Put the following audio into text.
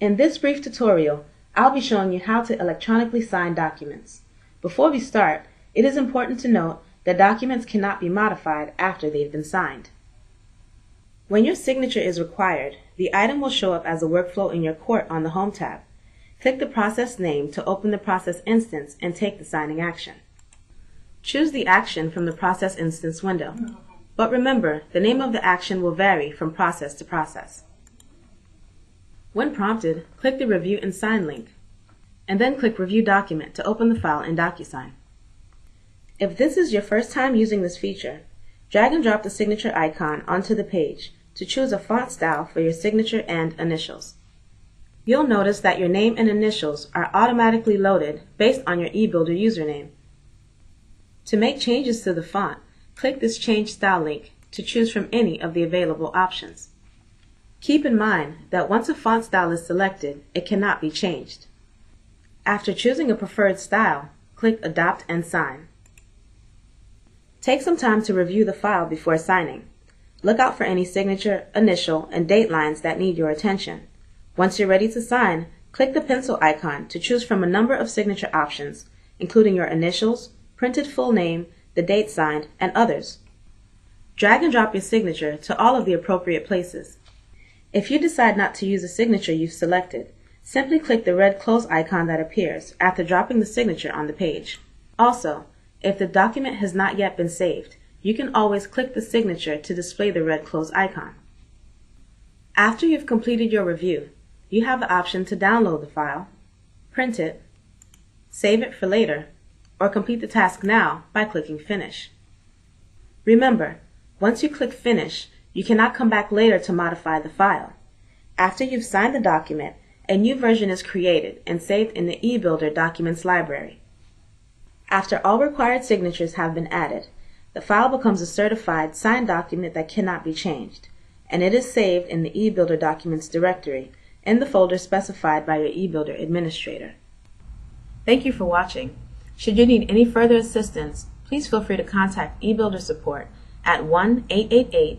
In this brief tutorial, I'll be showing you how to electronically sign documents. Before we start, it is important to note that documents cannot be modified after they've been signed. When your signature is required, the item will show up as a workflow in your Court on the Home tab. Click the process name to open the process instance and take the signing action. Choose the action from the process instance window. But remember, the name of the action will vary from process to process. When prompted, click the Review and Sign link, and then click Review Document to open the file in DocuSign. If this is your first time using this feature, drag and drop the signature icon onto the page to choose a font style for your signature and initials. You'll notice that your name and initials are automatically loaded based on your eBuilder username. To make changes to the font, click this Change Style link to choose from any of the available options. Keep in mind that once a font style is selected, it cannot be changed. After choosing a preferred style, click Adopt and Sign. Take some time to review the file before signing. Look out for any signature, initial, and date lines that need your attention. Once you're ready to sign, click the pencil icon to choose from a number of signature options, including your initials, printed full name, the date signed, and others. Drag and drop your signature to all of the appropriate places. If you decide not to use a signature you've selected, simply click the red close icon that appears after dropping the signature on the page. Also, if the document has not yet been saved, you can always click the signature to display the red close icon. After you've completed your review, you have the option to download the file, print it, save it for later, or complete the task now by clicking Finish. Remember, once you click Finish, you cannot come back later to modify the file. After you've signed the document, a new version is created and saved in the eBuilder Documents library. After all required signatures have been added, the file becomes a certified signed document that cannot be changed, and it is saved in the eBuilder Documents directory in the folder specified by your eBuilder administrator. Thank you for watching. Should you need any further assistance, please feel free to contact eBuilder support at 1-888-288-5717.